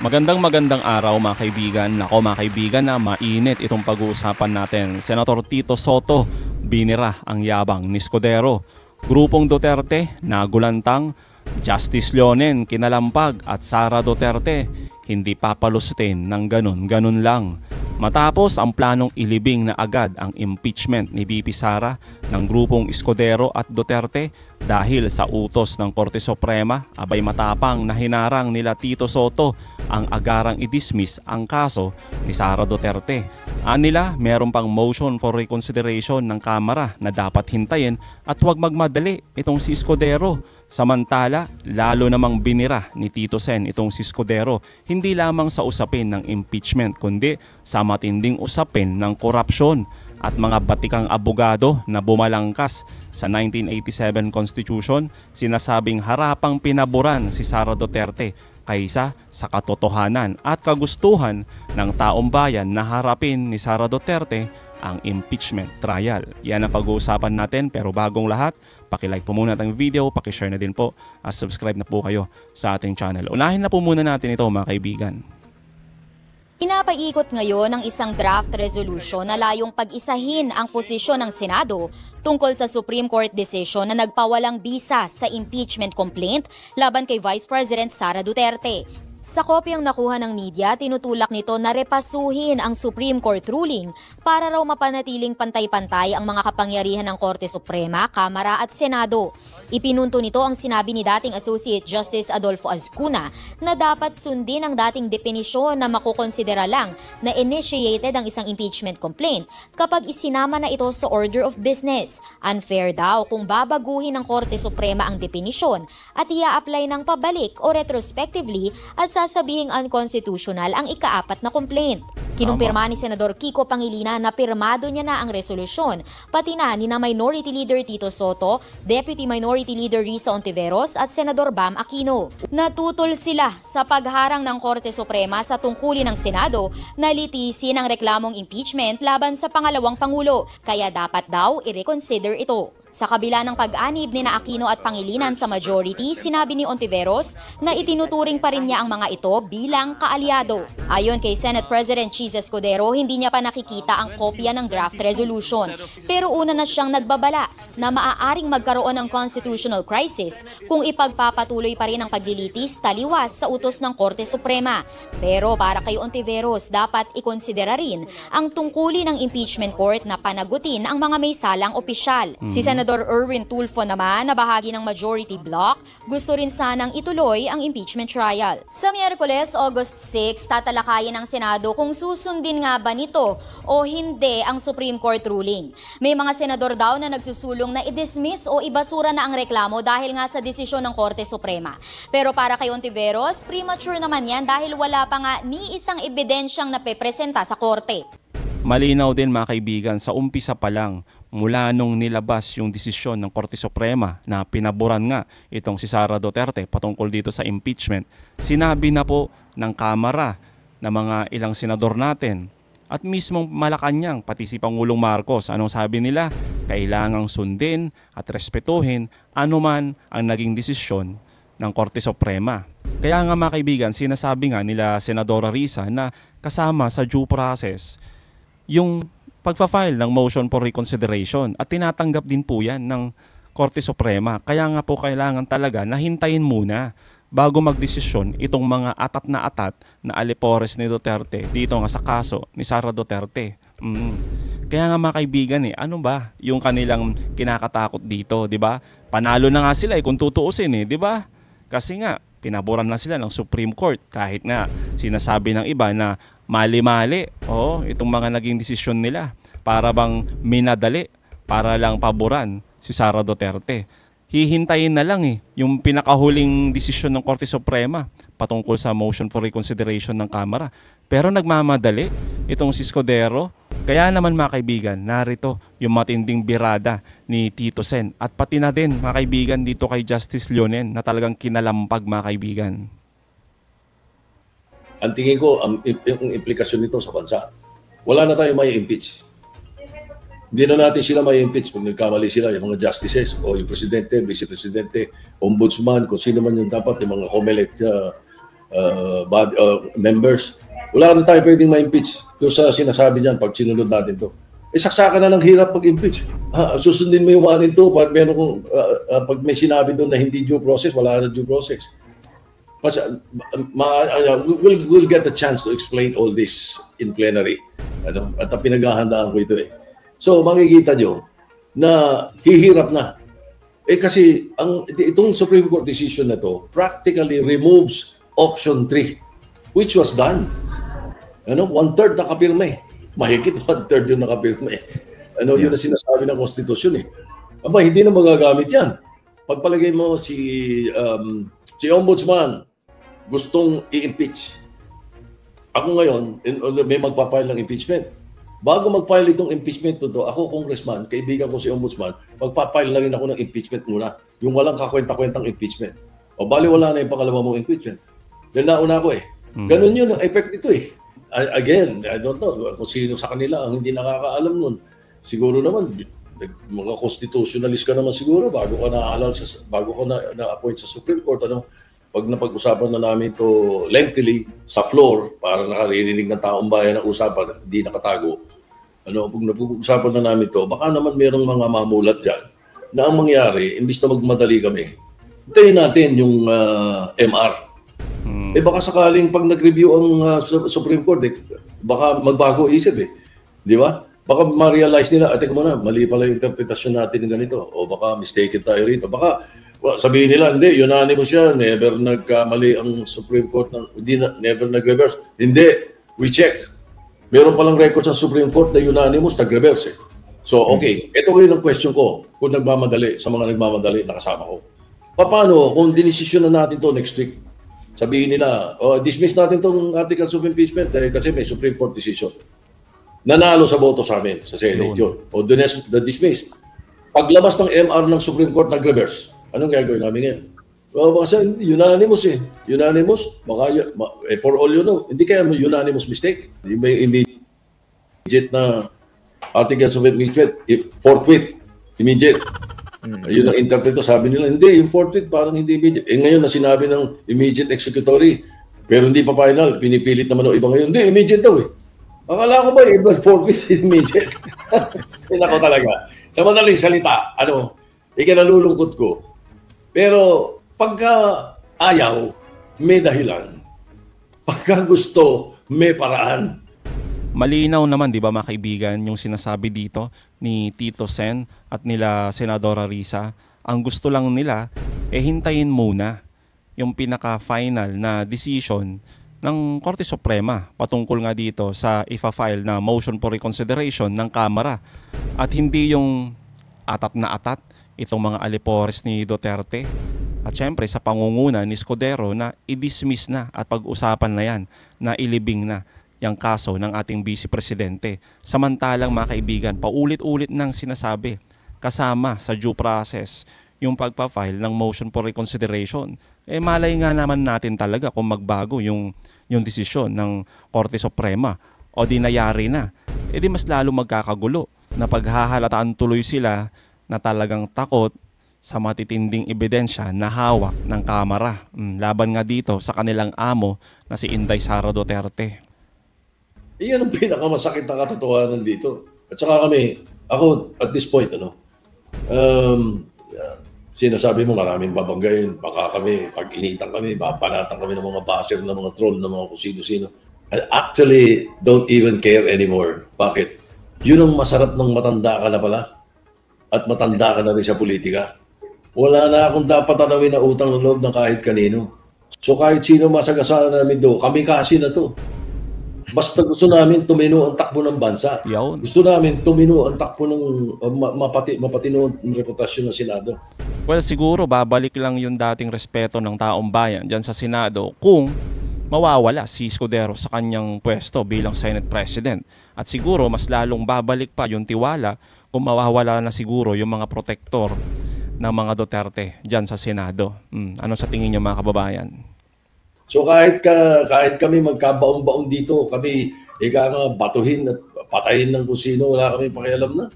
Magandang araw mga kaibigan. Nako mga kaibigan, na mainit itong pag-uusapan natin. Senator Tito Sotto, binira ang yabang ni Escudero. Grupong Duterte, nagulantang. Justice Leonen, kinalampag. At Sara Duterte, hindi papalusutin ng ganun lang. Matapos ang planong ilibing na agad ang impeachment ni VP Sara ng grupong Escudero at Duterte dahil sa utos ng Korte Suprema, abay matapang na hinarang nila Tito Sotto ang agarang i-dismiss ang kaso ni Sara Duterte. Anila, meron pang motion for reconsideration ng Kamara na dapat hintayin at huwag magmadali itong si Escudero. Samantala, lalo namang binira ni Tito Sen itong si Escudero, hindi lamang sa usapin ng impeachment kundi sa matinding usapin ng korupsyon at mga batikang abogado na bumalangkas sa 1987 Constitution, sinasabing harapang pinaboran si Sara Duterte kaysa sa katotohanan at kagustuhan ng taong bayan na harapin ni Sara Duterte ang impeachment trial. Yan ang pag-uusapan natin, pero bagong lahat, paki-like po muna ang video, paki-share na din po at subscribe na po kayo sa ating channel. Unahin na po muna natin ito mga kaibigan. Pinapaikot ngayon ang isang draft resolution na layong pag-isahin ang posisyon ng Senado tungkol sa Supreme Court decision na nagpawalang bisa sa impeachment complaint laban kay Vice President Sara Duterte. Sa kopyang nakuha ng media, tinutulak nito na repasuhin ang Supreme Court ruling para raw mapanatiling pantay-pantay ang mga kapangyarihan ng Korte Suprema, Kamara at Senado. Ipinunto nito ang sinabi ni dating Associate Justice Adolfo Azcuna na dapat sundin ang dating definisyon na makukonsidera lang na initiated ang isang impeachment complaint kapag isinama na ito sa order of business. Unfair daw kung babaguhin ng Korte Suprema ang definisyon at ia-apply ng pabalik o retrospectively at sasabihing unconstitutional ang ika-4 na complaint. Kinumpirma ni Senador Kiko Pangilinan na pirmado niya na ang resolusyon, pati na ni Minority Leader Tito Sotto, Deputy Minority Leader Risa Ontiveros at Senador Bam Aquino. Natutol sila sa pagharang ng Korte Suprema sa tungkulin ng Senado na litisin ang reklamong impeachment laban sa pangalawang Pangulo, kaya dapat daw i-reconsider ito. Sa kabila ng pag-anib ni Aquino at Pangilinan sa majority, sinabi ni Ontiveros na itinuturing pa rin niya ang mga ito bilang kaalyado. Ayon kay Senate President Chis Escudero, hindi niya pa nakikita ang kopya ng draft resolution. Pero una na siyang nagbabala na maaaring magkaroon ng constitutional crisis kung ipagpapatuloy pa rin ang paglilitis taliwas sa utos ng Korte Suprema. Pero para kay Ontiveros, dapat ikonsidera rin ang tungkulin ng impeachment court na panagutin ang mga may salang opisyal. Si Senador Erwin Tulfo naman, na bahagi ng majority bloc, gusto rin sanang ituloy ang impeachment trial. Sa Miyerkules, August 6, tatalakayin ng Senado kung susundin nga ba nito o hindi ang Supreme Court ruling. May mga senador daw na nagsusulong na i-dismiss o ibasura na ang reklamo dahil nga sa desisyon ng Korte Suprema. Pero para kay Ontiveros, premature naman yan dahil wala pa nga ni isang ebidensyang napepresenta sa Korte. Malinaw din mga kaibigan, sa umpisa pa lang, mula nung nilabas yung desisyon ng Korte Suprema na pinaboran nga itong si Sara Duterte patungkol dito sa impeachment, sinabi na po ng Kamara na mga ilang senador natin at mismong Malacanang, pati si Pangulong Marcos, anong sabi nila? Kailangang sundin at respetuhin anuman ang naging desisyon ng Korte Suprema. Kaya nga mga kaibigan, sinasabi nga nila Senadora Risa na kasama sa due process yung pagpa-file ng motion for reconsideration at tinatanggap din po yan ng Korte Suprema. Kaya nga po kailangan talaga na hintayin muna bago magdesisyon itong mga atat na alipores ni Duterte dito nga sa kaso ni Sara Duterte. Kaya nga mga kaibigan, ano ba yung kanilang kinakatakot dito, di ba? Panalo na nga sila kung tutuusin, di ba? Kasi nga pinaboran na sila ng Supreme Court kahit nga sinasabi ng iba na mali-mali itong mga naging desisyon nila para bang minadali para lang paboran si Sara Duterte. Hihintayin na lang yung pinakahuling desisyon ng Korte Suprema patungkol sa motion for reconsideration ng Kamara. Pero nagmamadali itong si Escudero. Kaya naman mga kaibigan, narito yung matinding birada ni Tito Sen at pati na din mga kaibigan dito kay Justice Leonen na talagang kinalampag mga kaibigan. Ang tingin ko, yung implikasyon nito sa bansa, wala na tayong may impeach. Hindi na natin sila may impeach kung nagkamali sila, yung mga justices o yung presidente, vice-presidente, ombudsman, kung sino man yung dapat, yung mga COMELEC members. Wala na tayo pwedeng ma-impeach doon sa sinasabi niyan pag sinunod natin to. Saksakan na ng hirap pag-impeach. Susundin mo yung 1 and 2 pag may sinabi doon na hindi due process, wala na due process. We'll get a chance to explain all this in plenary. At pinaghahandaan ko ito eh. So makikita nyo na hihirap na. Kasi itong Supreme Court decision na to practically removes option 3, which was done. 1/3 nakapirma eh. Mahigit 1/3 yung nakapirma eh. Yun na sinasabi ng Konstitusyon eh. Hindi na magagamit yan. Pagpalagay mo si Ombudsman gustong i-impeach. Ako ngayon, may magpa-file ng impeachment. Bago mag-file itong impeachment ako congressman, kaibigan ko si Ombudsman, magpa-file na rin ako ng impeachment muna. Yung walang kakwenta-kwentang impeachment. Bali wala na yung pangalawa mong impeachment. Dahil nauna ko eh. Ganun yun ang effect nito eh. Again, I don't know kung sino sa kanila ang hindi nakakaalam nun. Siguro naman, mga constitutionalist ka naman siguro bago ka na-appoint sa Supreme Court. Pag napag-usapan na namin ito lengthily sa floor para nakaririnig ng taong bayan ang usapan at hindi nakatago, pag napag-usapan na namin ito, baka naman mayroong mga mamulat dyan na ang mangyari, imbis na magmadali kami, hintayin natin yung MR. Baka sakaling pag nag-review ang Supreme Court, baka magbago isip eh. Di ba? Baka ma-realize nila, teka muna, mali pala yung interpretasyon natin ng ganito. O baka mistaken tayo rito. Baka sabihin nila, hindi, unanimous siya, never nagkamali ang Supreme Court, never nag-reverse. Hindi, we checked. Meron palang record sa Supreme Court na unanimous, nag-reverse eh. So, okay, ito yun ang question ko. Kung nagmamadali, sa mga nagmamadali, nakasama ko. Paano kung dinesisyon na natin to next week? Sabihin nila, dismiss natin tong articles of impeachment kasi may Supreme Court decision. Nanalo sa boto sa amin, sa Senate yun. O dismiss. Paglabas ng MR ng Supreme Court, nag-reverse. Anong gagawin namin ngayon? Kasi unanimous eh. Unanimous, for all you know, hindi kaya unanimous mistake. May immediate na articles of impeachment, forthwith, immediate. Yun ang interpreto, sabi nila, hindi, yung forthwith parang hindi immediate. Ngayon na sinabi ng immediate executory, pero hindi pa final, pinipilit naman ng iba ngayon, hindi, immediate daw eh. Akala ko ba, iba forthwith immediate? Nako talaga. Sa madaling salita, ikinalulungkot ko. Pero pagka ayaw, may dahilan. Pagka gusto, may paraan. Malinaw naman, di ba mga kaibigan, yung sinasabi dito ni Tito Sen at nila Senadora Risa. Ang gusto lang nila, hintayin muna yung pinaka-final na decision ng Korte Suprema patungkol nga dito sa ifa-file na motion for reconsideration ng Kamara. At hindi yung atat na atat itong mga alipores ni Duterte. At syempre sa pangunguna ni Escudero na i-dismiss na at pag-usapan na yan, na ilibing na yung kaso ng ating Vice Presidente. Samantalang mga kaibigan, paulit-ulit nang sinasabi kasama sa due process yung pagpa-file ng motion for reconsideration. Malay nga naman natin talaga kung magbago yung desisyon ng Korte Suprema o di nayari na. Di mas lalo magkakagulo na paghahalataan tuloy sila na talagang takot sa matitinding ebidensya na hawak ng Kamara. Laban nga dito sa kanilang amo na si Inday Sara Duterte. Iyan ang pinakamasakit na katotohanan dito. At saka ako at this point, sinasabi mo maraming babanggayin, baka pag initan kami, babanatan kami ng mga baser, ng mga troll, ng mga kung sino-sino. I actually don't even care anymore. Bakit? Yun ang masarap ng matanda ka na pala. At matanda ka na rin sa politika. Wala na akong dapat tanawin na utang ng loob ng kahit kanino. So kahit sino masagasaan namin doon, kami kasi na to. Basta gusto namin tumino ang takbo ng bansa. Yawn. Gusto namin tumino ang takbo ng mapatino ang reputasyon ng Senado. Well, siguro babalik lang yung dating respeto ng taong bayan dyan sa Senado kung mawawala si Escudero sa kanyang pwesto bilang Senate President. At siguro mas lalong babalik pa yung tiwala kung mawawala na siguro yung mga protektor ng mga Duterte dyan sa Senado. Ano sa tingin niyo mga kababayan? So kahit kami magkabaong-baong dito, kami batuhin at patayin ng kung sino, wala kami pakialam na.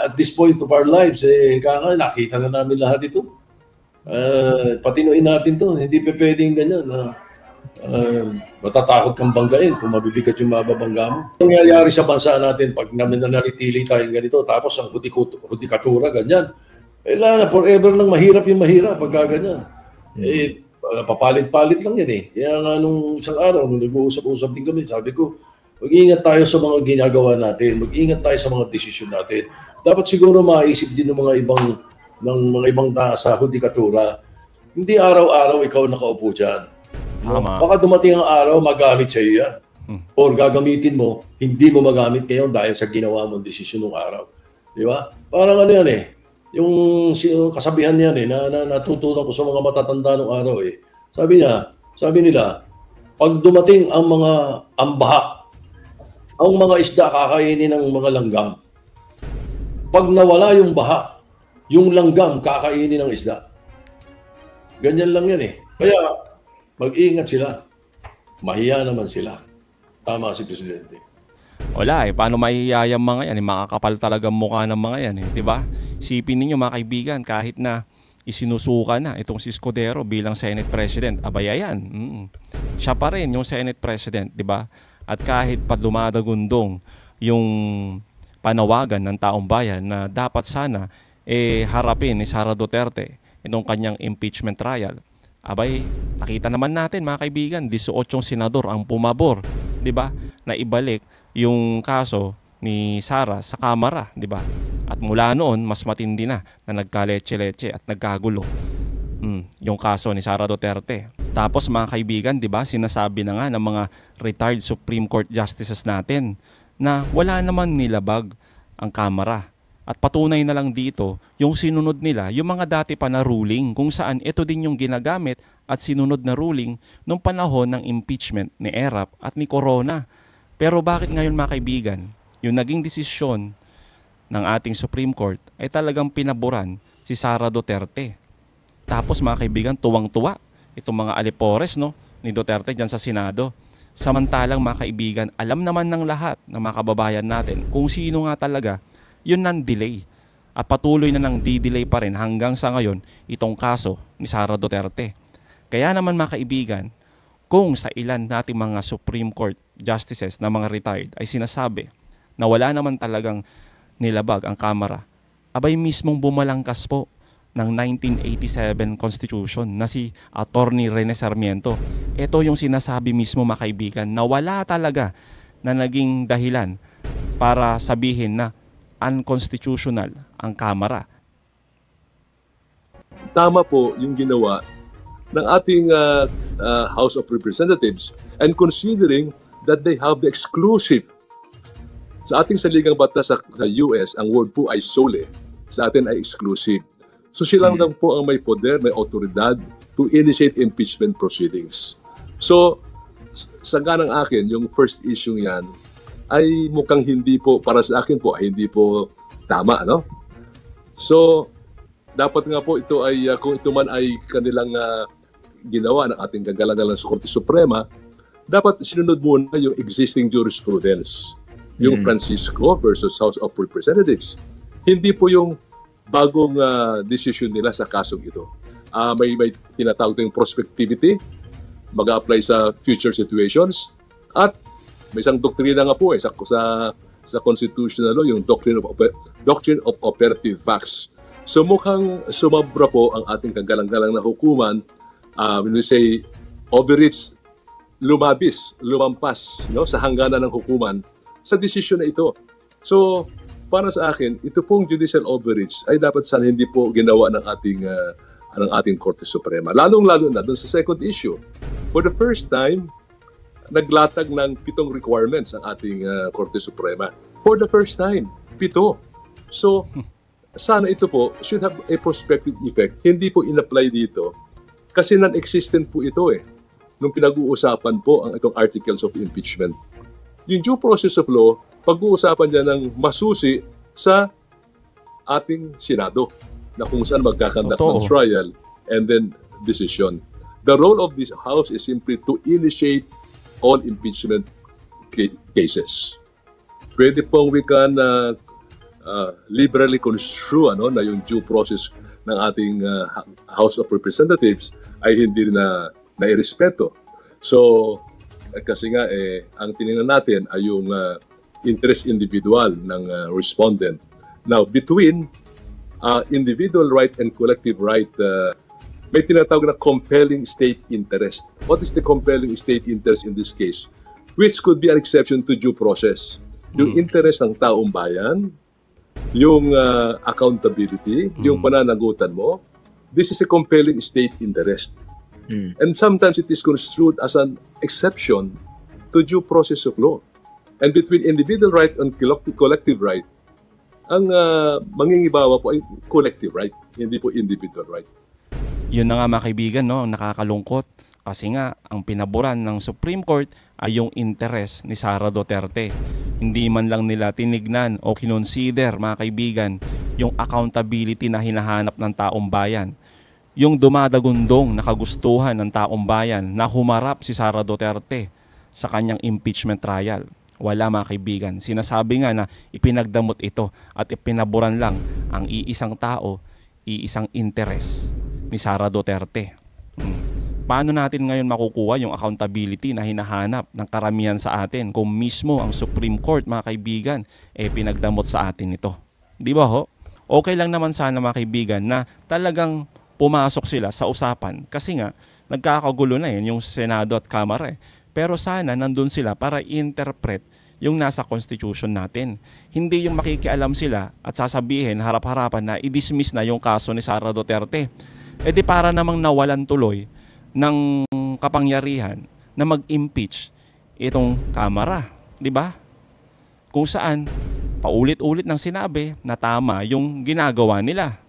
At this point of our lives, nakita na namin lahat ito. Patinuin natin to, hindi pa pwedeng ganyan. Matatakot kang banggain kung mabibigat yung mababangga mo. Ang nangyayari sa bansa natin pag nananatili tayong ganito, tapos ang hudikatura, ganyan. Na forever lang mahirap yung mahirap pagka ganyan. Papalit-palit lang yan eh. Kaya nga nung isang araw, nung nag-uusap-usap din kami, sabi ko, mag-iingat tayo sa mga ginagawa natin, mag-iingat tayo sa mga desisyon natin. Dapat siguro maisip din ng mga ibang sa hudikatura. Hindi araw-araw ikaw nakaupo dyan. Tama. Baka dumating ang araw, magamit sa iyo yan. Or gagamitin mo, hindi mo magamit ngayon dahil sa ginawa mong desisyon ng araw. Di ba? Parang ano yan eh. Yung kasabihan niyan eh, na natutunan ko sa mga matatanda ng araw eh. Sabi nila, pag dumating ang mga ambaha, ang mga isda kakainin ng mga langgam. Pag nawala yung baha, yung langgam kakainin ng isda. Ganyan lang yan eh. Kaya mag-iingat sila. Mahiya naman sila. Tama si Presidente. Wala eh, paano mahihiya yung mga yan? Makakapal talaga mukha ng mga yan eh, di ba? Isipin ninyo mga kaibigan, kahit na isinusuka na itong si Escudero bilang Senate President, abaya yan. Siya pa rin yung Senate President, di ba? At kahit pa dumadagundong yung panawagan ng taong bayan na dapat sana harapin ni Sara Duterte itong kanyang impeachment trial, abay, nakita naman natin mga kaibigan, 18 senador ang pumabor, 'di ba? Na ibalik yung kaso ni Sara sa Kamara, 'di ba? At mula noon, mas matindi na nagkaletse-letse at nagkagulo. Yung kaso ni Sara Duterte. Tapos mga kaibigan, 'di ba? Sinasabi na nga ng mga retired Supreme Court justices natin na wala naman nilabag ang Kamara. At patunay na lang dito, yung sinunod nila, yung mga dati pa na ruling, kung saan ito din yung ginagamit at sinunod na ruling nung panahon ng impeachment ni Erap at ni Corona. Pero bakit ngayon mga kaibigan, yung naging desisyon ng ating Supreme Court ay talagang pinaboran si Sara Duterte. Tapos mga kaibigan, tuwang-tuwa itong mga alipores ni Duterte dyan sa Senado. Samantalang mga kaibigan, alam naman ng lahat ng mga kababayan natin kung sino nga talaga yun ng delay. At patuloy na ng di-delay pa rin hanggang sa ngayon itong kaso ni Sara Duterte. Kaya naman mga kaibigan, kung sa ilan nating mga Supreme Court justices na mga retired ay sinasabi na wala naman talagang nilabag ang Kamara, abay mismong bumalangkas po ng 1987 Constitution na si Attorney Rene Sarmiento. Ito yung sinasabi mismo mga kaibigan na wala talaga na naging dahilan para sabihin na unconstitutional ang Kamara. Tama po yung ginawa ng ating House of Representatives, and considering that they have the exclusive sa ating saligang batas sa US, ang word po ay sole, sa atin ay exclusive. So silang lang po ang may poder, may otoridad to initiate impeachment proceedings. So sa ganang akin, yung first issue yan ay mukhang hindi po, para sa akin po, hindi po tama, no? So, dapat nga po ito ay, kung ito man ay kanilang ginawa ng ating kagalang-galang sa Korte Suprema, dapat sinunod muna yung existing jurisprudence, yung Francisco versus House of Representatives. Hindi po yung bagong decision nila sa kasong ito. May tinatawag tayong prospectivity, mag-apply sa future situations, at may isang doktrina nga po sa constitutional law, yung doctrine of operative facts. So mukhang sumabra po ang ating kagalang-galang na hukuman, when we say overreach, lumampas sa hangganan ng hukuman sa desisyon na ito. So para sa akin, ito pong judicial overreach ay dapat sana hindi po ginawa ng ating Korte Suprema. Lalong-lalo na dun sa second issue. For the first time, naglatag ng 7 requirements ang ating Korte Suprema. For the first time, 7. So, sana ito po should have a prospective effect. Hindi po in-apply dito kasi non-existent po ito nung pinag-uusapan po ang itong articles of impeachment. Yung due process of law, pag-uusapan niya ng masusi sa ating Senado na kung saan magkakandak ng trial and then decision. The role of this House is simply to initiate all impeachment cases. Pwede pong we can liberally construe na yung due process ng ating House of Representatives ay hindi na nairespeto. So, kasi nga, ang tinignan natin ay yung interest individual ng respondent. Now, between individual right and collective right, may tinatawag na compelling state interest. What is the compelling state interest in this case? Which could be an exception to due process. Yung interest ng taong bayan, yung accountability, yung pananagutan mo, this is a compelling state interest. And sometimes it is construed as an exception to due process of law. And between individual right and collective right, ang mangingibawa po ay collective right, hindi po individual right. Yun na nga mga kaibigan, no, nakakalungkot. Kasi nga, ang pinaboran ng Supreme Court ay yung interes ni Sara Duterte. Hindi man lang nila tinignan o kinonsider, mga kaibigan, yung accountability na hinahanap ng taong bayan. Yung dumadagundong na kagustuhan ng taong bayan na humarap si Sara Duterte sa kanyang impeachment trial. Wala mga kaibigan. Sinasabi nga na ipinagdamot ito at ipinaboran lang ang iisang tao, iisang interes ni Sara Duterte. Paano natin ngayon makukuha yung accountability na hinahanap ng karamihan sa atin kung mismo ang Supreme Court, mga kaibigan, pinagdamot sa atin ito? Di ba ho? Okay lang naman sana mga kaibigan na talagang pumasok sila sa usapan kasi nga nagkakagulo na yun yung Senado at Kamara. Pero sana nandun sila para interpret yung nasa Constitution natin. Hindi yung makikialam sila at sasabihin harap-harapan na i-dismiss na yung kaso ni Sara Duterte. Di para namang nawalan tuloy ng kapangyarihan na mag-impeach itong Kamara, di ba? Kung saan paulit-ulit nang sinabi na tama yung ginagawa nila.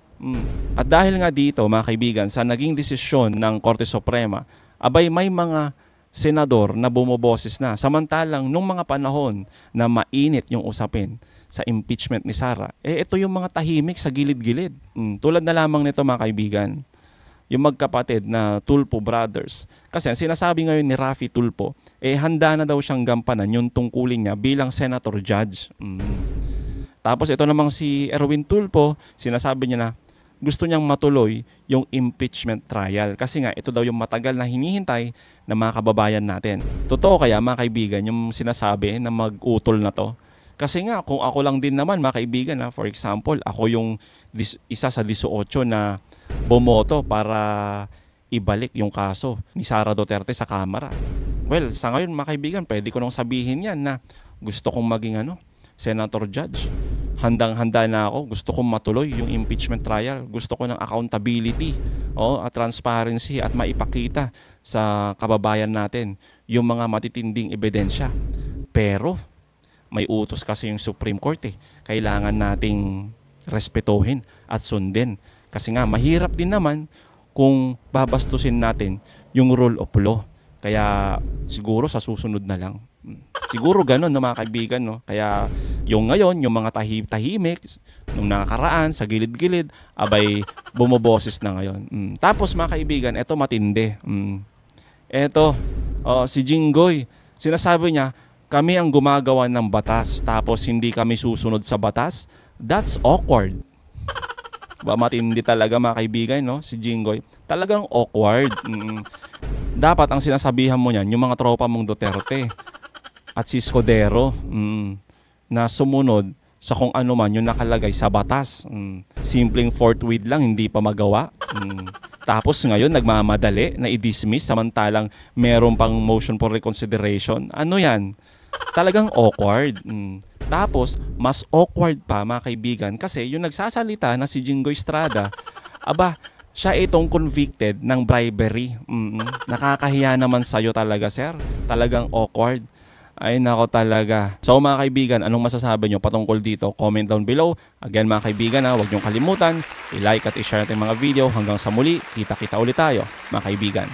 At dahil nga dito mga kaibigan sa naging desisyon ng Korte Suprema, abay may mga senador na bumoboses na. Samantalang nung mga panahon na mainit yung usapin sa impeachment ni Sara, ito yung mga tahimik sa gilid-gilid. Tulad na lamang nito mga kaibigan, yung magkapatid na Tulfo brothers. Kasi ang sinasabi ngayon ni Raffy Tulfo, handa na daw siyang gampanan yung tungkulin niya bilang senator judge. Tapos ito namang si Erwin Tulfo, sinasabi niya na gusto niyang matuloy yung impeachment trial. Kasi nga ito daw yung matagal na hinihintay ng mga kababayan natin. Totoo kaya mga kaibigan yung sinasabi na mag-utol na to? Kasi nga kung ako lang din naman mga kaibigan, for example, ako yung isa sa 18 na bumoto para ibalik yung kaso ni Sara Duterte sa Kamara. Well, sa ngayon mga kaibigan, pwede ko nang sabihin yan na gusto kong maging senator judge. Handang-handa na ako. Gusto kong matuloy yung impeachment trial. Gusto ko ng accountability, at transparency at maipakita sa kababayan natin yung mga matitinding ebidensya. Pero may utos kasi yung Supreme Court. Kailangan nating respetuhin at sundin. Kasi nga mahirap din naman kung babastusin natin yung rule of law. Kaya siguro sa susunod na lang. Siguro ganun mga kaibigan, no? Kaya yung ngayon, yung mga tahimik nung nakaraan sa gilid-gilid, abay bumoboses na ngayon. Tapos mga kaibigan, eto matindi. Eto, si Jinggoy, sinasabi niya, kami ang gumagawa ng batas tapos hindi kami susunod sa batas. That's awkward. Ba matindi talaga mga kaibigan, no? Si Jinggoy, talagang awkward. Dapat ang sinasabihan mo niyan, yung mga tropa mong Duterte at si Escudero, na sumunod sa kung ano man yung nakalagay sa batas. Simpleng forthwith lang, hindi pa magawa. Tapos ngayon nagmamadali na i-dismiss samantalang meron pang motion for reconsideration. Ano yan? Talagang awkward. Tapos mas awkward pa mga kaibigan kasi yung nagsasalita na si Jinggoy Estrada, aba, siya itong convicted ng bribery. Nakakahiya naman sa'yo talaga, sir. Talagang awkward. Ay nako talaga. So mga kaibigan, anong masasabi nyo patungkol dito? Comment down below. Again mga kaibigan, huwag nyo kalimutan, i-like at i-share natin mga video. Hanggang sa muli, kita-kita ulit tayo mga kaibigan.